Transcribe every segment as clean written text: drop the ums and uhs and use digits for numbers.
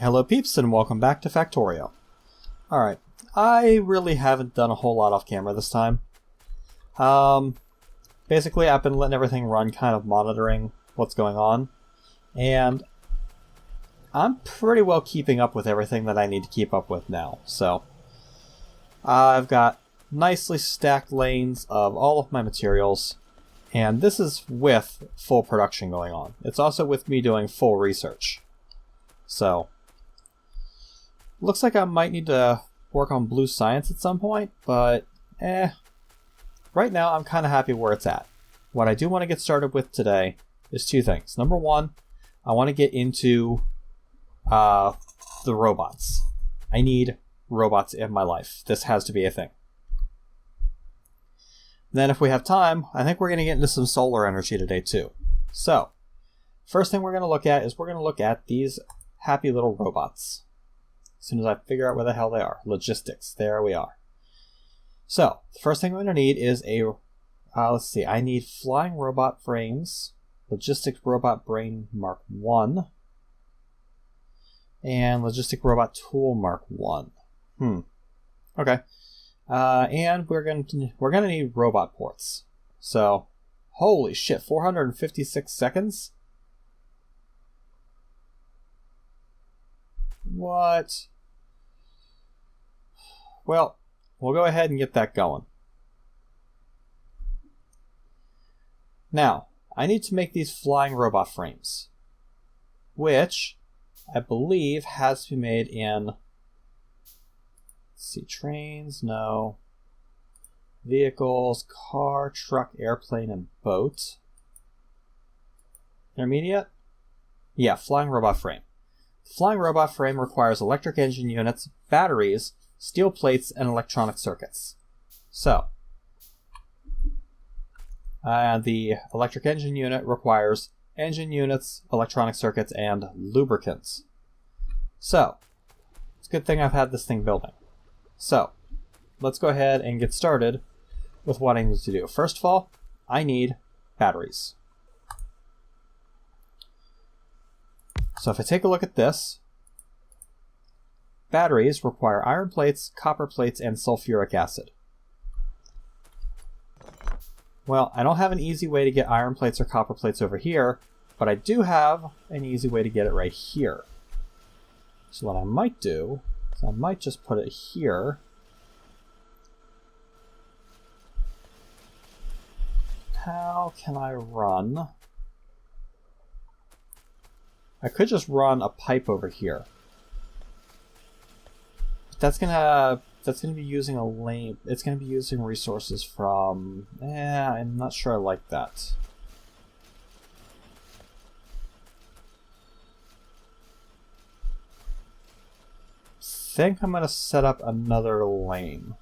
Hello peeps and welcome back to Factorio. Alright, I really haven't done a whole lot off camera this time. Basically I've been letting everything run, kind of monitoring what's going on, and I'm pretty well keeping up with everything that I need to keep up with now. So, I've got nicely stacked lanes of all of my materials, and this is with full production going on. It's also with me doing full research. So, looks like I might need to work on blue science at some point, but right now I'm kind of happy where it's at. What I do want to get started with today is two things. Number one, I want to get into the robots. I need robots in my life. This has to be a thing. Then if we have time, I think we're going to get into some solar energy today too. So, first thing we're going to look at is we're going to look at these happy little robots. As soon as I figure out where the hell they are. Logistics. There we are. So, the first thing I'm going to need is a... let's see. I need flying robot frames. Logistics robot brain Mark 1. And logistic robot tool Mark 1. Okay. And we're gonna need robot ports. So, holy shit, 456 seconds? What? Well, we'll go ahead and get that going. Now, I need to make these flying robot frames, which I believe has to be made in, let's see, trains, no, vehicles, car, truck, airplane, and boat. Intermediate? Yeah, flying robot frame. Flying robot frame requires electric engine units, batteries, steel plates, and electronic circuits. So, the electric engine unit requires engine units, electronic circuits, and lubricants. So, it's a good thing I've had this thing building. So, let's go ahead and get started with what I need to do. First of all, I need batteries. So if I take a look at this, batteries require iron plates, copper plates, and sulfuric acid. Well, I don't have an easy way to get iron plates or copper plates over here, but I do have an easy way to get it right here. So what I might do is I might just put it here. How can I run? I could just run a pipe over here. But that's gonna be using a lane. It's gonna be using resources from. I'm not sure I like that. I think I'm gonna set up another lane.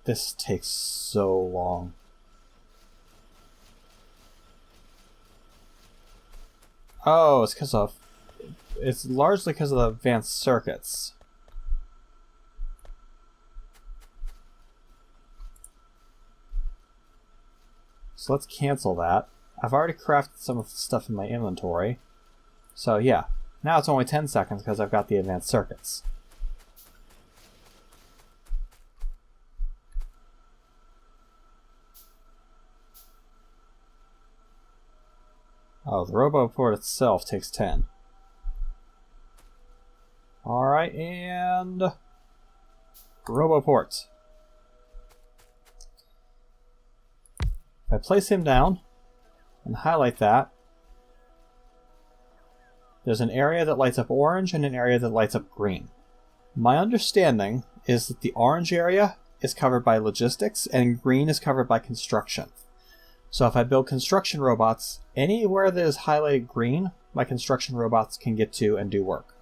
This takes so long. Oh, it's largely because of the advanced circuits. So let's cancel that. I've already crafted some of the stuff in my inventory. So yeah, now it's only 10 seconds because I've got the advanced circuits. Oh, the RoboPort itself takes 10. Alright, and RoboPort. If I place him down and highlight that, there's an area that lights up orange and an area that lights up green. My understanding is that the orange area is covered by logistics and green is covered by construction. So if I build construction robots, anywhere that is highlighted green, my construction robots can get to and do work.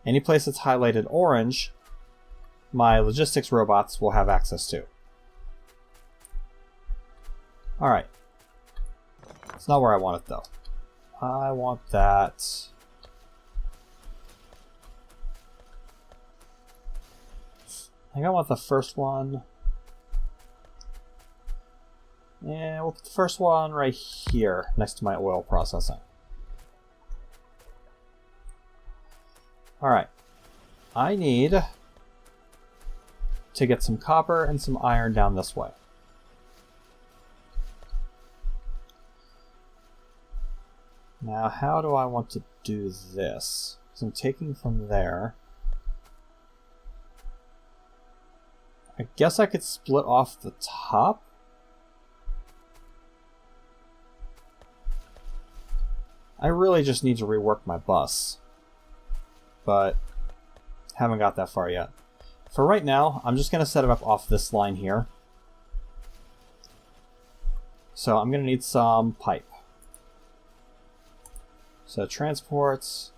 Any place that's highlighted orange, my logistics robots will have access to. Alright. It's not where I want it though. I want that. I think I want the first one. And we'll put the first one right here, next to my oil processing. Alright. I need to get some copper and some iron down this way. Now, how do I want to do this? So I'm taking from there. I guess I could split off the top. I really just need to rework my bus, but haven't got that far yet. For right now, I'm just going to set it up off this line here. So I'm going to need some pipe. So transports.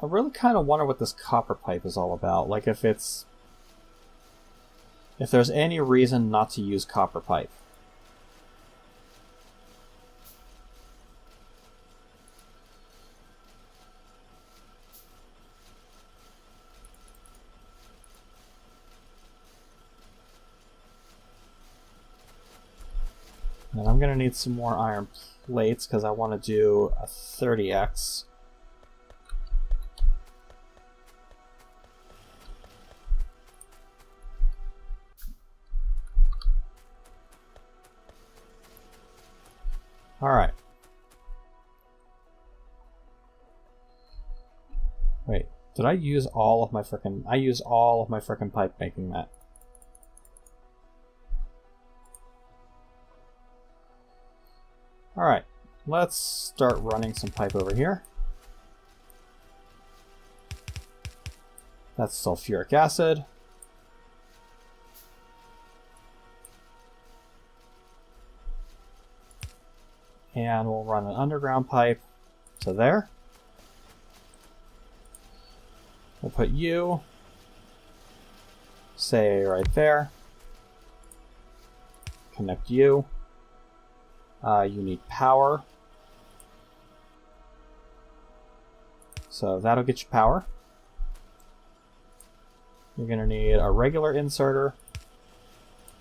I really kind of wonder what this copper pipe is all about. Like if there's any reason not to use copper pipe. And I'm going to need some more iron plates because I want to do a 30x. Alright. Wait, did I use all of my frickin'... I used all of my frickin' pipe making that. Alright, let's start running some pipe over here. That's sulfuric acid. And we'll run an underground pipe to there. We'll put you, say, right there. Connect you. You need power. So that'll get you power. You're going to need a regular inserter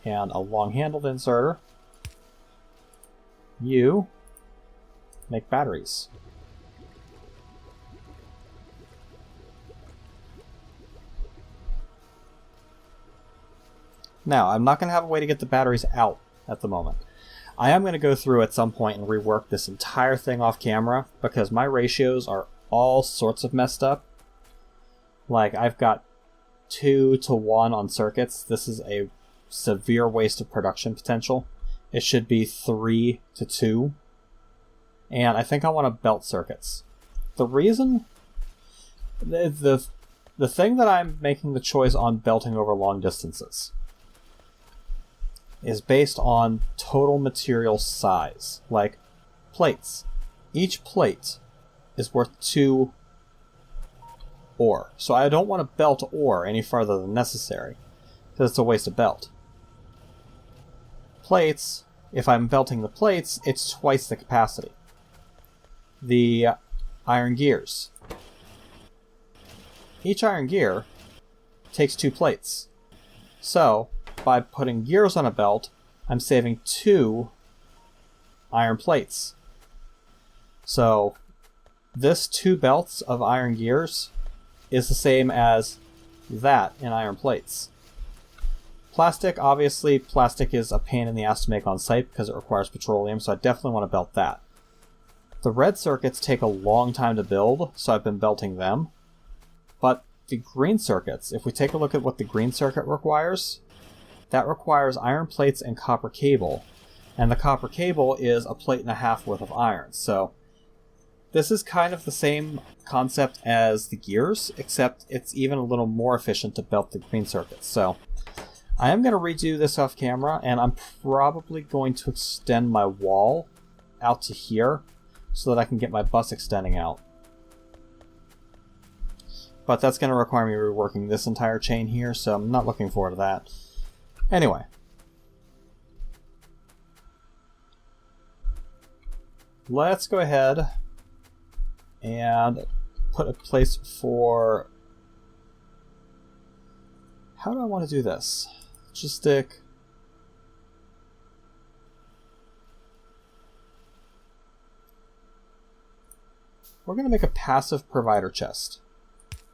and a long-handled inserter. You make batteries. Now, I'm not going to have a way to get the batteries out at the moment. I am going to go through at some point and rework this entire thing off camera because my ratios are all sorts of messed up. Like, I've got 2 to 1 on circuits. This is a severe waste of production potential. It should be 3 to 2. And I think I want to belt circuits. The reason... The thing that I'm making the choice on belting over long distances is based on total material size. Like, plates. Each plate is worth 2 ore. So I don't want to belt ore any farther than necessary, because it's a waste of belt. Plates, if I'm belting the plates, it's twice the capacity. The iron gears. Each iron gear takes 2 plates. So, by putting gears on a belt, I'm saving 2 iron plates. So, this 2 belts of iron gears is the same as that in iron plates. Plastic, obviously, plastic is a pain in the ass to make on site because it requires petroleum, so I definitely want to belt that. The red circuits take a long time to build, so I've been belting them. But the green circuits, if we take a look at what the green circuit requires, that requires iron plates and copper cable. And the copper cable is a plate and a half worth of iron. So this is kind of the same concept as the gears, except it's even a little more efficient to belt the green circuits. So I am going to redo this off camera, and I'm probably going to extend my wall out to here so that I can get my bus extending out. But that's going to require me reworking this entire chain here, so I'm not looking forward to that. Anyway. Let's go ahead and put a place for... How do I want to do this? Just stick... We're going to make a passive provider chest.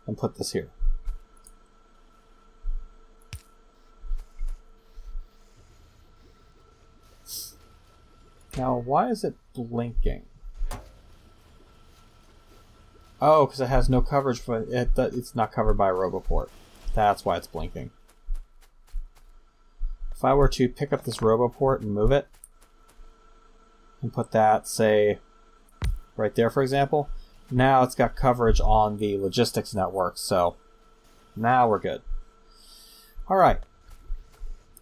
and put this here. Now, why is it blinking? Oh, because it has no coverage for it. It's not covered by a RoboPort. That's why it's blinking. If I were to pick up this RoboPort and move it, and put that, say, right there, for example, now it's got coverage on the logistics network, so now we're good. All right,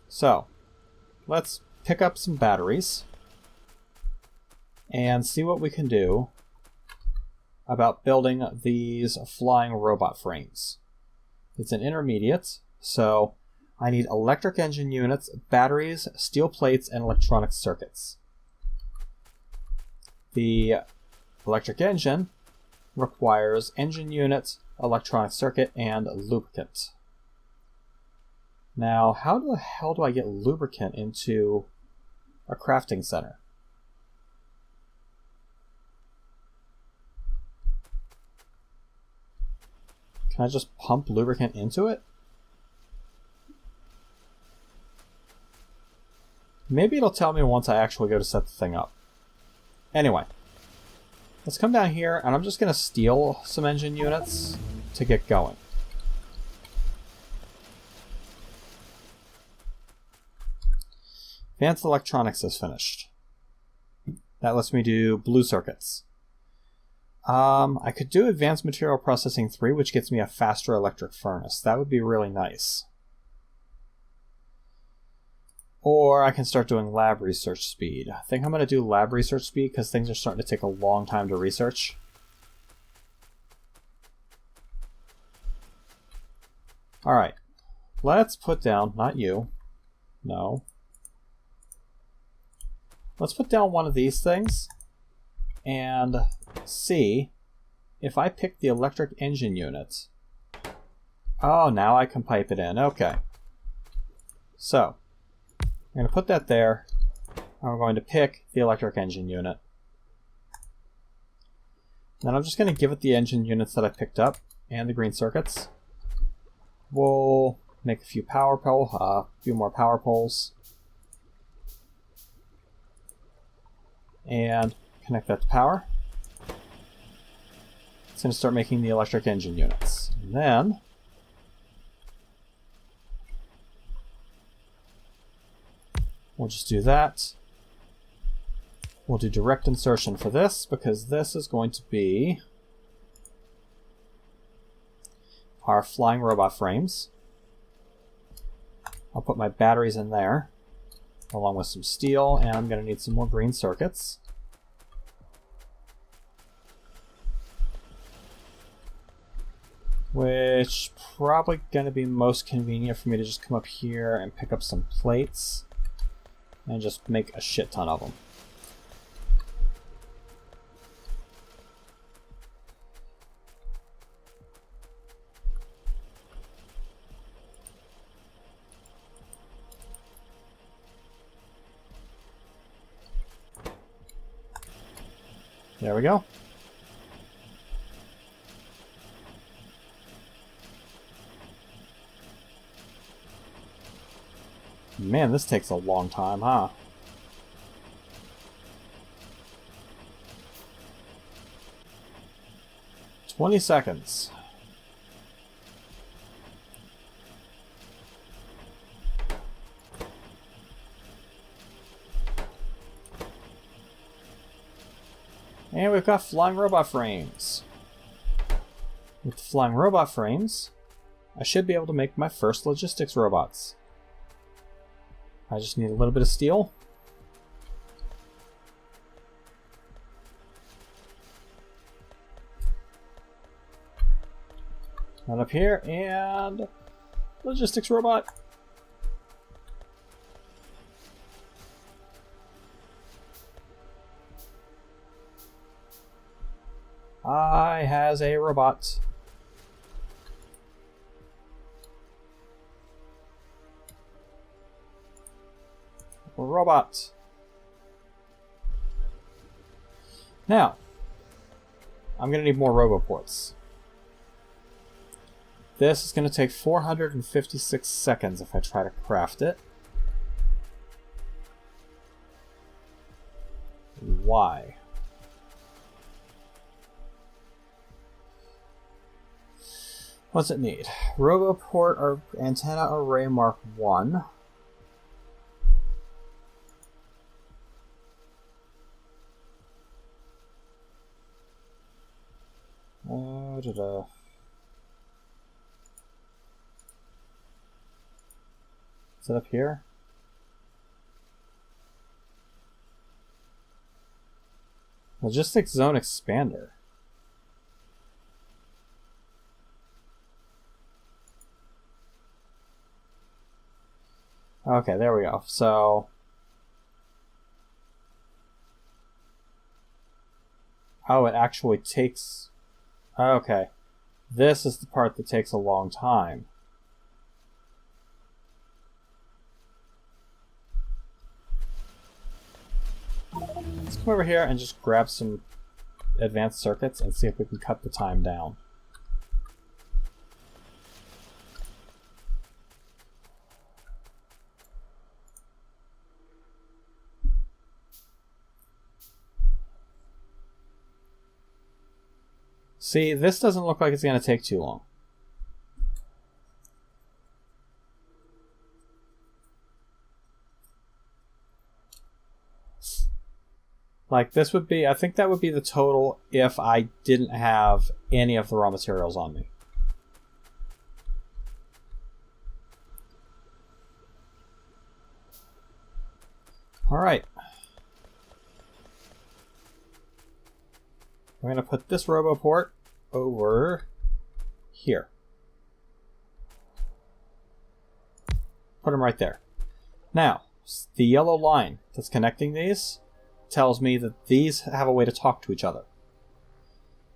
so let's pick up some batteries and see what we can do about building these flying robot frames. It's an intermediate, so I need electric engine units, batteries, steel plates, and electronic circuits. The electric engine requires engine units, electronic circuit, and lubricant. Now, how the hell do I get lubricant into a crafting center? Can I just pump lubricant into it? Maybe it'll tell me once I actually go to set the thing up. Anyway, let's come down here, and I'm just going to steal some engine units to get going. Advanced electronics is finished. That lets me do blue circuits. I could do advanced material processing 3, which gets me a faster electric furnace. That would be really nice. Or I can start doing lab research speed. I think I'm going to do lab research speed because things are starting to take a long time to research. Alright, let's put down, not you, no. Let's put down one of these things and see if I pick the electric engine unit. Oh, now I can pipe it in. Okay. So, I'm going to put that there. And we're going to pick the electric engine unit. Then I'm just going to give it the engine units that I picked up and the green circuits. We'll make a few more power poles. And connect that to power. It's going to start making the electric engine units. And then we'll just do that. We'll do direct insertion for this because this is going to be our flying robot frames. I'll put my batteries in there along with some steel, and I'm going to need some more green circuits. Which probably going to be most convenient for me to just come up here and pick up some plates and just make a shit ton of them. There we go. Man, this takes a long time, huh? "20 seconds. And we've got flying robot frames. With the flying robot frames, I should be able to make my first logistics robots. I just need a little bit of steel. Right up here, and logistics robot. I has a robot. Robot. Now, I'm going to need more RoboPorts. This is going to take 456 seconds if I try to craft it. Why? What's it need? Roboport or antenna array mark 1. Is it up here? Logistics zone expander. Okay, there we go. So, oh, it actually takes... Okay. This is the part that takes a long time. Let's come over here and just grab some advanced circuits and see if we can cut the time down. See, this doesn't look like it's going to take too long. Like, this would be, I think that would be the total if I didn't have any of the raw materials on me. Alright. We're going to put this roboport over here. Put them right there. Now, the yellow line that's connecting these tells me that these have a way to talk to each other.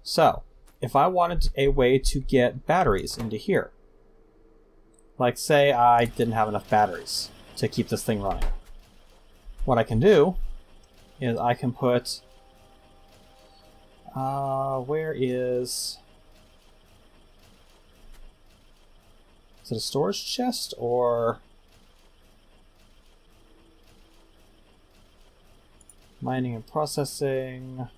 So, if I wanted a way to get batteries into here, like say I didn't have enough batteries to keep this thing running, what I can do is I can put... where is... Is it a storage chest or... Mining and processing.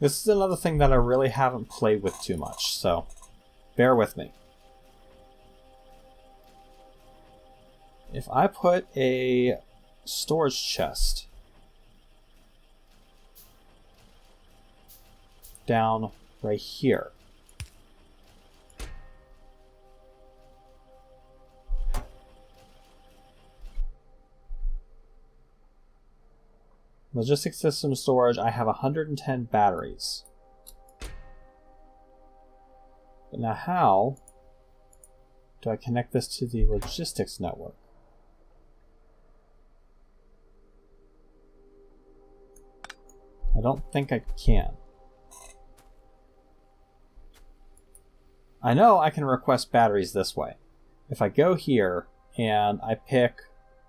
This is another thing that I really haven't played with too much, so bear with me. If I put a storage chest down right here, logistics system storage, I have 110 batteries. But now how do I connect this to the logistics network? I don't think I can. I know I can request batteries this way. If I go here and I pick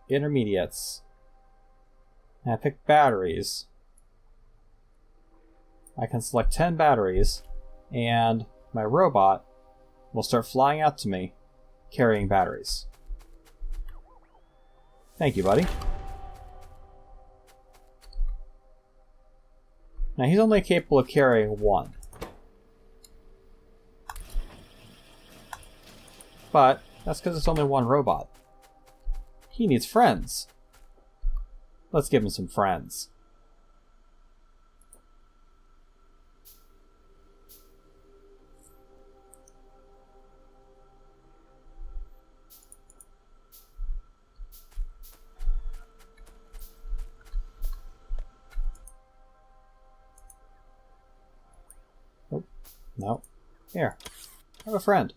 intermediates, and I pick batteries, I can select 10 batteries, and my robot will start flying out to me, carrying batteries. Thank you, buddy. Now he's only capable of carrying one. But that's because it's only one robot. He needs friends. Let's give him some friends. Oh, no. Here. Have a friend.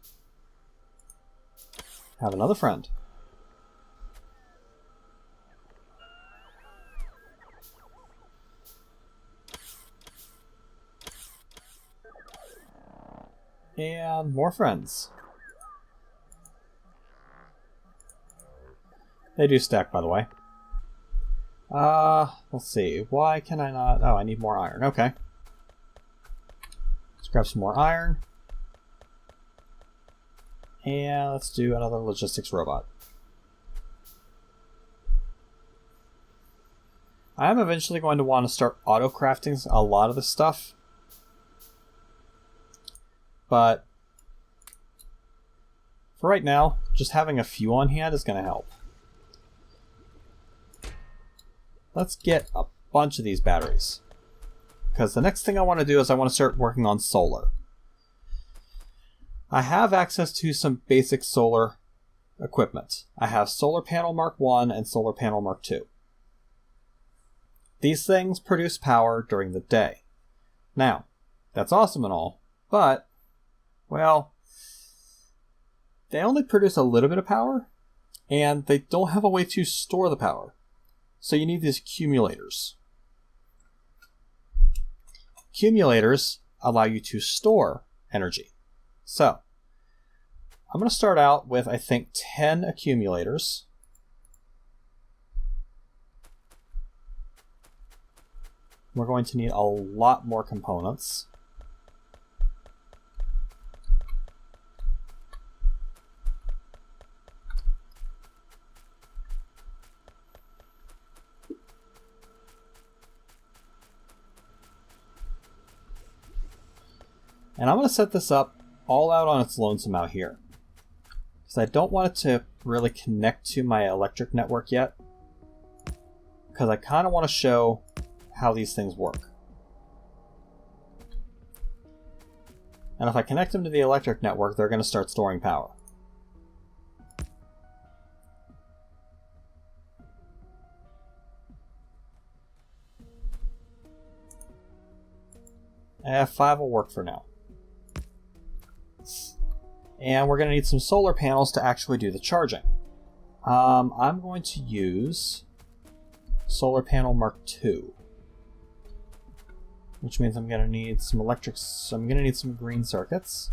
Have another friend. And more friends. They do stack, by the way. Let's see. Why can I not? Oh, I need more iron. Okay. Let's grab some more iron. And let's do another logistics robot. I am eventually going to want to start auto-crafting a lot of this stuff. But for right now, just having a few on hand is going to help. Let's get a bunch of these batteries. Because the next thing I want to do is I want to start working on solar. I have access to some basic solar equipment. I have Solar Panel Mark 1 and Solar Panel Mark 2. These things produce power during the day. Now, that's awesome and all, but, well, they only produce a little bit of power, and they don't have a way to store the power. So you need these accumulators. Accumulators allow you to store energy. So, I'm going to start out with, I think, 10 accumulators. We're going to need a lot more components. And I'm going to set this up all out on its lonesome out here. Because I don't want it to really connect to my electric network yet. Because I kind of want to show how these things work. And if I connect them to the electric network, they're going to start storing power. F5 will work for now. And we're going to need some solar panels to actually do the charging. I'm going to use Solar Panel Mark II. Which means I'm going to need some electrics. I'm going to need some green circuits.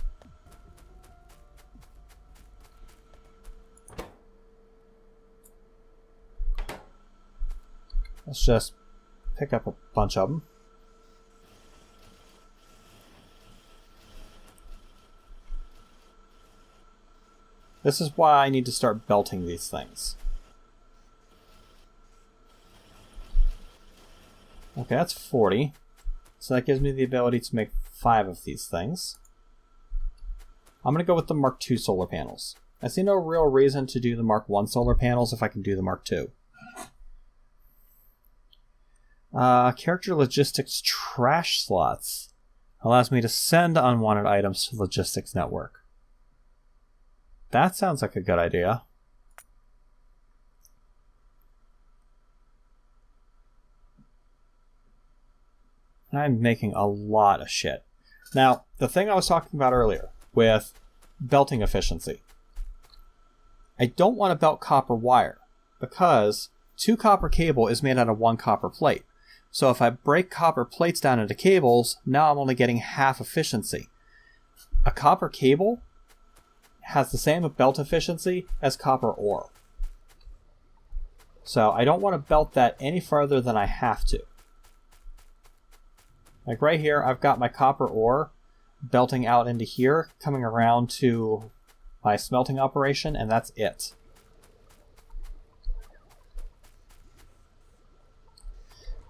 Let's just pick up a bunch of them. This is why I need to start belting these things. Okay, that's 40. So that gives me the ability to make 5 of these things. I'm going to go with the Mark II solar panels. I see no real reason to do the Mark I solar panels if I can do the Mark II. Character logistics trash slots allows me to send unwanted items to the logistics network. That sounds like a good idea. I'm making a lot of shit. Now, the thing I was talking about earlier with belting efficiency. I don't want to belt copper wire because 2 copper cable is made out of 1 copper plate. So if I break copper plates down into cables, now I'm only getting half efficiency. A copper cable has the same belt efficiency as copper ore. So I don't want to belt that any further than I have to. Like right here, I've got my copper ore belting out into here, coming around to my smelting operation, and that's it.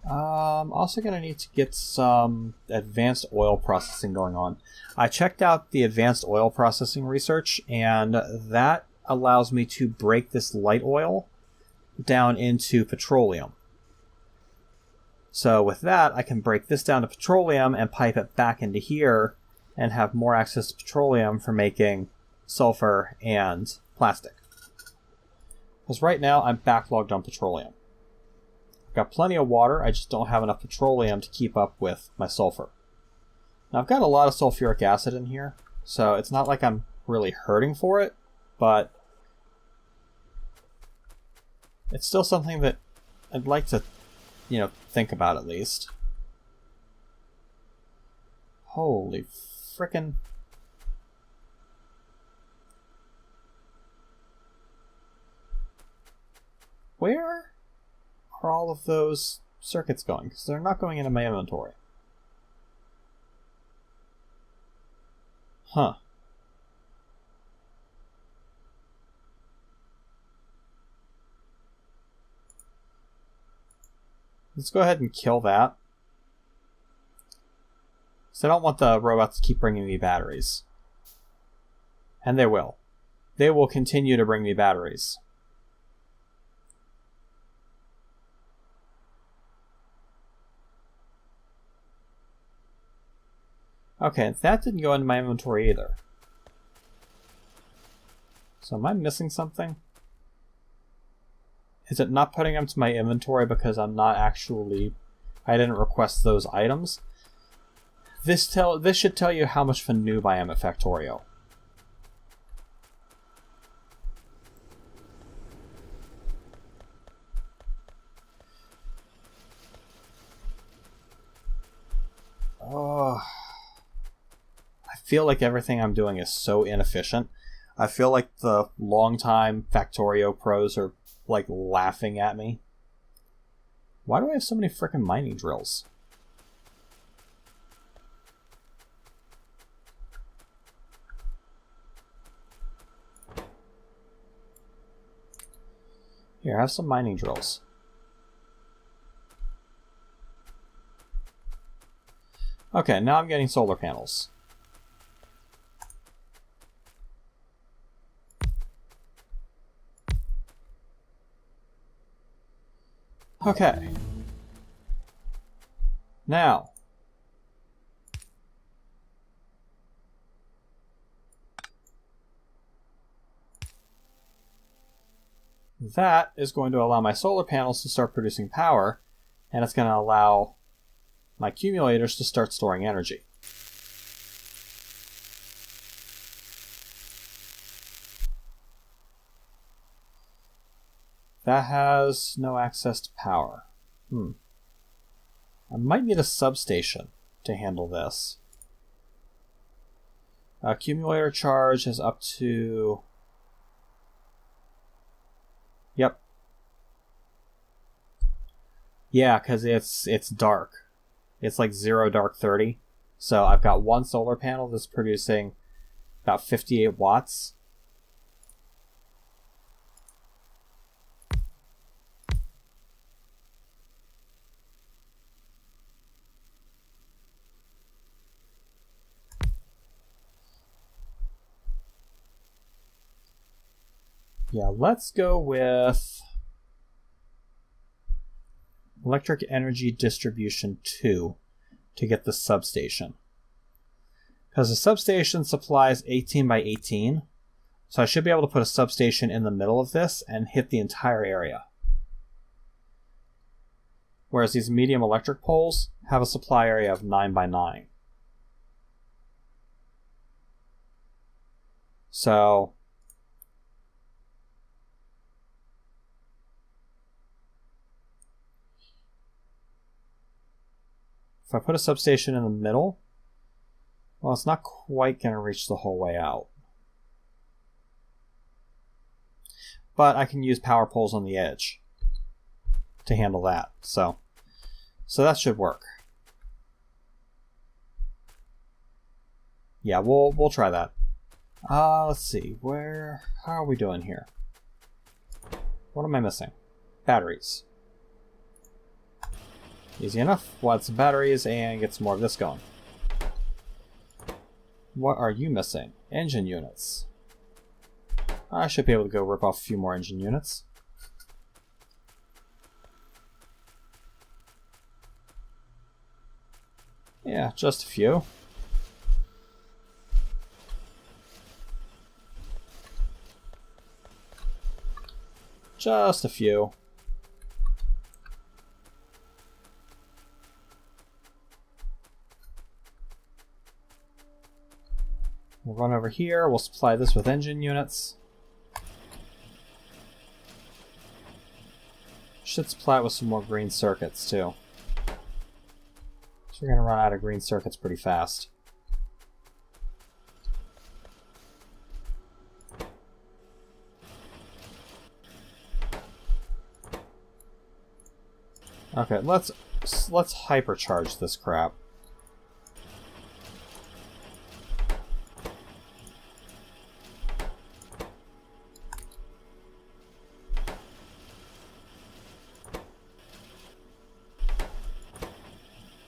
I'm also going to need to get some advanced oil processing going on. I checked out the advanced oil processing research, and that allows me to break this light oil down into petroleum. So with that, I can break this down to petroleum and pipe it back into here and have more access to petroleum for making sulfur and plastic. Because right now, I'm backlogged on petroleum. I've got plenty of water, I just don't have enough petroleum to keep up with my sulfur. Now I've got a lot of sulfuric acid in here, so it's not like I'm really hurting for it, but it's still something that I'd like to, think about at least. Holy frickin'. Where are all of those circuits going? Because they're not going into my inventory. Huh. Let's go ahead and kill that. So I don't want the robots to keep bringing me batteries. And they will. They will continue to bring me batteries. Okay, that didn't go into my inventory either. So am I missing something? Is it not putting them to my inventory because I didn't request those items? This should tell you how much of a noob I am at Factorio. Oh, I feel like everything I'm doing is so inefficient. I feel like the longtime Factorio pros are like laughing at me. Why do I have so many frickin' mining drills? Here, have some mining drills. Okay, now I'm getting solar panels. Okay. Now. That is going to allow my solar panels to start producing power, and it's going to allow my accumulators to start storing energy. That has no access to power. I might need a substation to handle this. Accumulator charge is up to... Yep. Yeah, because it's dark. It's like 0 dark 30. So I've got one solar panel that's producing about 58 watts. Yeah, let's go with Electric Energy Distribution 2 to get the substation. Because the substation supplies 18 by 18, so I should be able to put a substation in the middle of this and hit the entire area. Whereas these medium electric poles have a supply area of 9 by 9. So if I put a substation in the middle, well, it's not quite going to reach the whole way out. But I can use power poles on the edge to handle that. So that should work. Yeah, we'll try that. Let's see. How are we doing here? What am I missing? Batteries. Easy enough. We'll add some batteries and get some more of this going. What are you missing? Engine units. I should be able to go rip off a few more engine units. Yeah, just a few. Just a few. We'll run over here, we'll supply this with engine units. Should supply it with some more green circuits too. So we're going to run out of green circuits pretty fast. Okay, let's hypercharge this crap.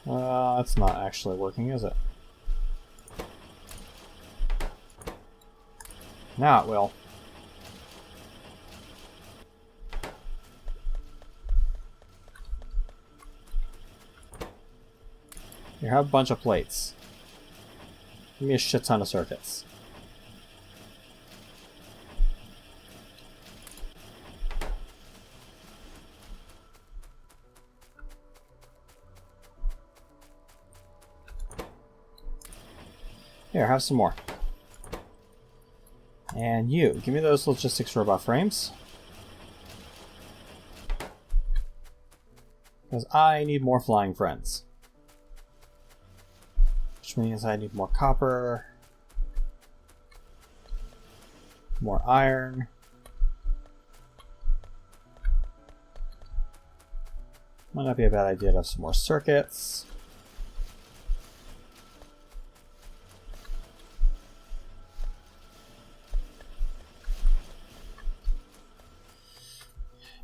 That's not actually working, is it? Now it will. Here, have a bunch of plates. Give me a shit ton of circuits. Here, have some more. And you, give me those logistics robot frames. Because I need more flying friends. Which means I need more copper, more iron, might not be a bad idea to have some more circuits.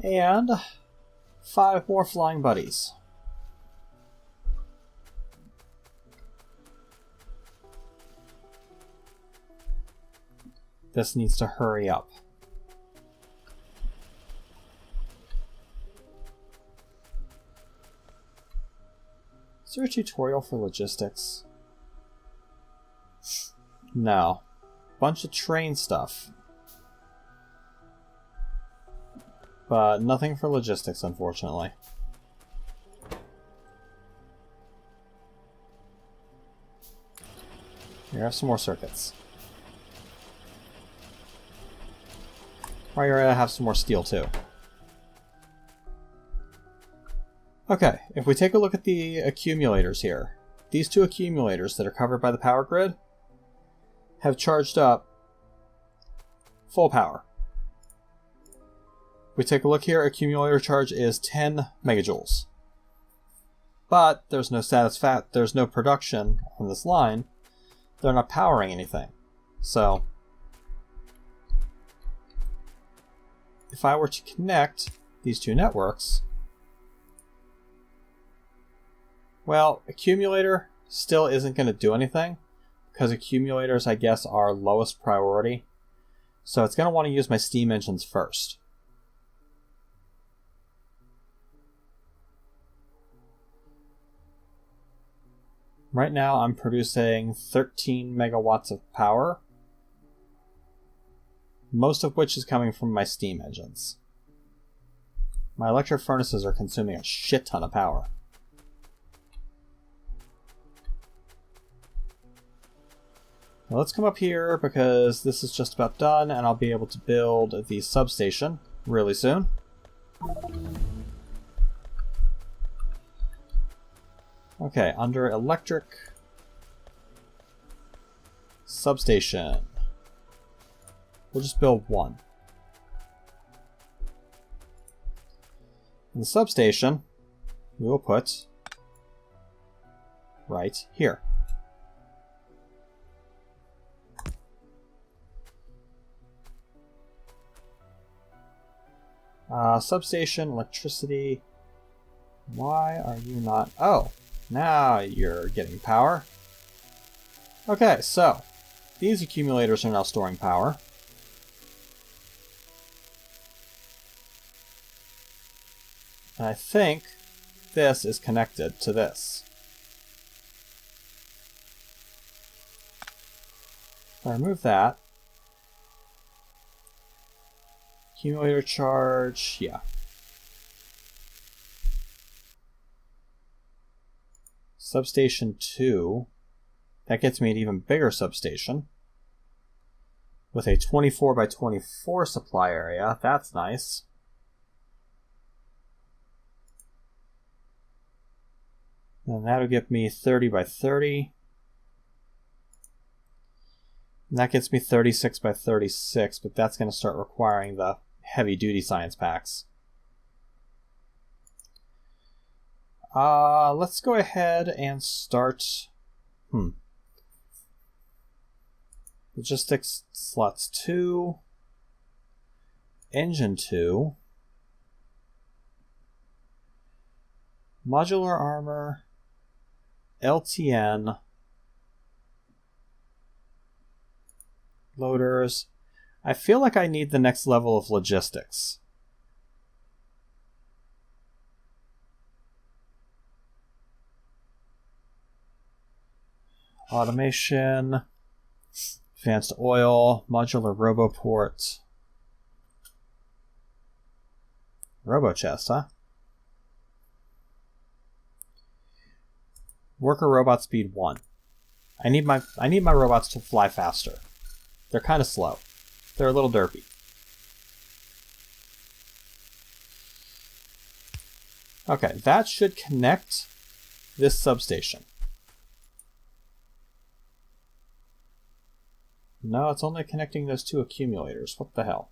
And 5 more flying buddies. This needs to hurry up. Is there a tutorial for logistics? No. Bunch of train stuff. But nothing for logistics, unfortunately. Here, have some more circuits. While you're at it, have some more steel, too. Okay, if we take a look at the accumulators here, these 2 accumulators that are covered by the power grid have charged up full power. If we take a look here, accumulator charge is 10 megajoules. But there's no production on this line. They're not powering anything. So if I were to connect these 2 networks, well, accumulator still isn't going to do anything because accumulators, I guess, are lowest priority. So it's going to want to use my steam engines first. Right now I'm producing 13 megawatts of power, most of which is coming from my steam engines. My electric furnaces are consuming a shit ton of power. Now let's come up here because this is just about done and I'll be able to build the substation really soon. Okay, under electric substation, we'll just build 1. In the substation, we will put right here. Substation, electricity. Why are you not? Oh, now you're getting power. Okay, so these accumulators are now storing power. And I think this is connected to this. If I remove that, accumulator charge, yeah. Substation 2, that gets me an even bigger substation with a 24 by 24 supply area. That's nice. And that'll give me 30 by 30. And that gets me 36 by 36, but that's going to start requiring the heavy duty science packs. Let's go ahead and start... Logistics slots 2. Engine 2. Modular armor. LTN. Loaders. I feel like I need the next level of logistics. Automation. Advanced oil. Modular roboport. Robo chest, huh? Worker robot speed 1. I need my robots to fly faster. They're kind of slow. They're a little derpy. Okay, that should connect this substation. No, it's only connecting those 2 accumulators. What the hell?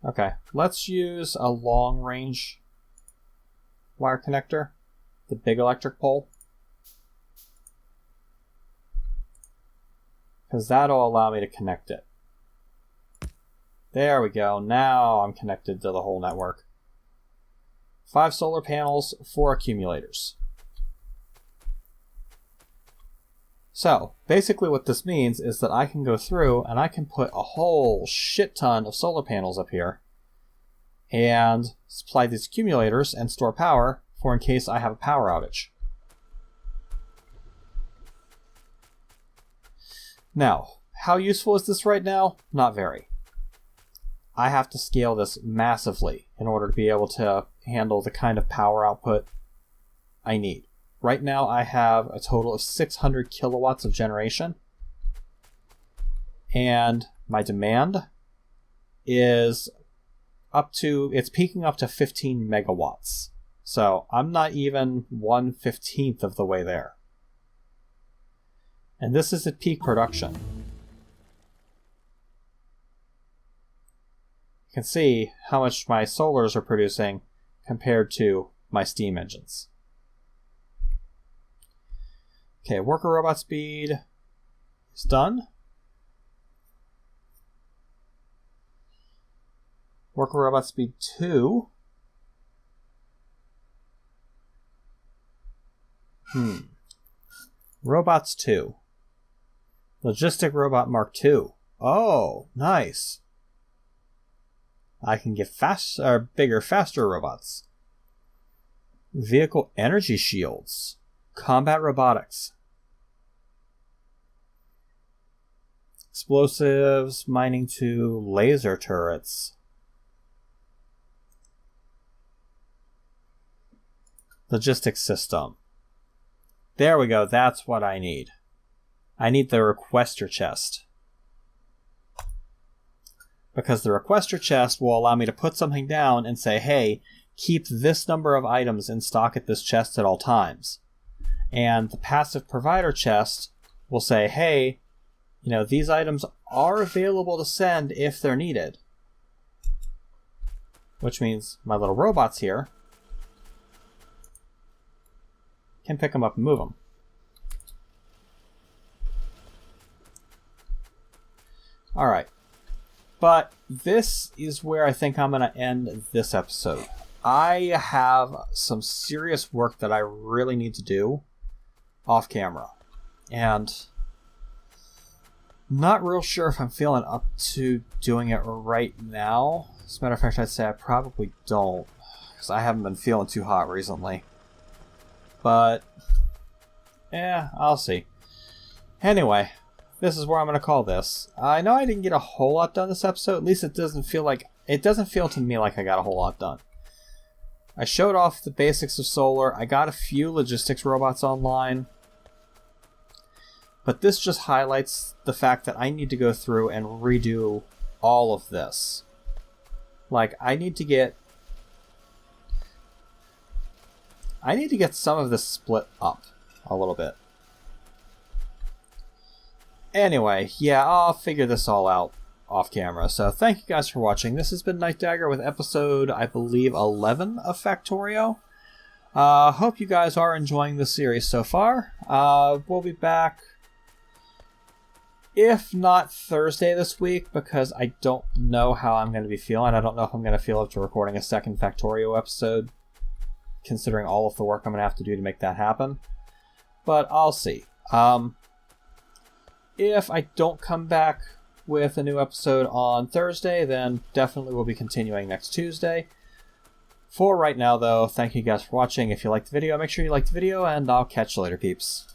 Okay, let's use a long-range wire connector, the big electric pole, because that'll allow me to connect it. There we go. Now I'm connected to the whole network. 5 solar panels, 4 accumulators. So, basically what this means is that I can go through and I can put a whole shit ton of solar panels up here and supply these accumulators and store power for in case I have a power outage. Now, how useful is this right now? Not very. I have to scale this massively in order to be able to handle the kind of power output I need. Right now I have a total of 600 kilowatts of generation, and my demand is it's peaking up to 15 megawatts. So I'm not even 1/15th of the way there. And this is at peak production. You can see how much my solars are producing compared to my steam engines. Okay, worker robot speed is done. Worker robot speed 2. Robots 2. Logistic robot Mark 2. Oh, nice. I can get bigger, faster robots. Vehicle energy shields. Combat robotics. Explosives, mining 2, laser turrets. Logistics system. There we go, that's what I need. I need the requester chest. Because the requester chest will allow me to put something down and say, hey, keep this number of items in stock at this chest at all times. And the passive provider chest will say, hey, these items are available to send if they're needed. Which means my little robots here can pick them up and move them. Alright. But this is where I think I'm going to end this episode. I have some serious work that I really need to do off camera. And not real sure if I'm feeling up to doing it right now. As a matter of fact, I'd say I probably don't, because I haven't been feeling too hot recently. But, yeah, I'll see. Anyway, this is where I'm going to call this. I know I didn't get a whole lot done this episode. At least it doesn't feel to me like I got a whole lot done. I showed off the basics of solar. I got a few logistics robots online. But this just highlights the fact that I need to go through and redo all of this. Like, I need to get I need to get some of this split up a little bit. Anyway, yeah, I'll figure this all out off camera. So thank you guys for watching. This has been Night Dagger with episode, I believe, 11 of Factorio. Hope you guys are enjoying the series so far. We'll be back, if not Thursday this week, because I don't know how I'm going to be feeling. I don't know if I'm going to feel up to recording a second Factorio episode, considering all of the work I'm going to have to do to make that happen. But I'll see. If I don't come back with a new episode on Thursday, then definitely we'll be continuing next Tuesday. For right now, though, thank you guys for watching. If you liked the video, make sure you like the video, and I'll catch you later, peeps.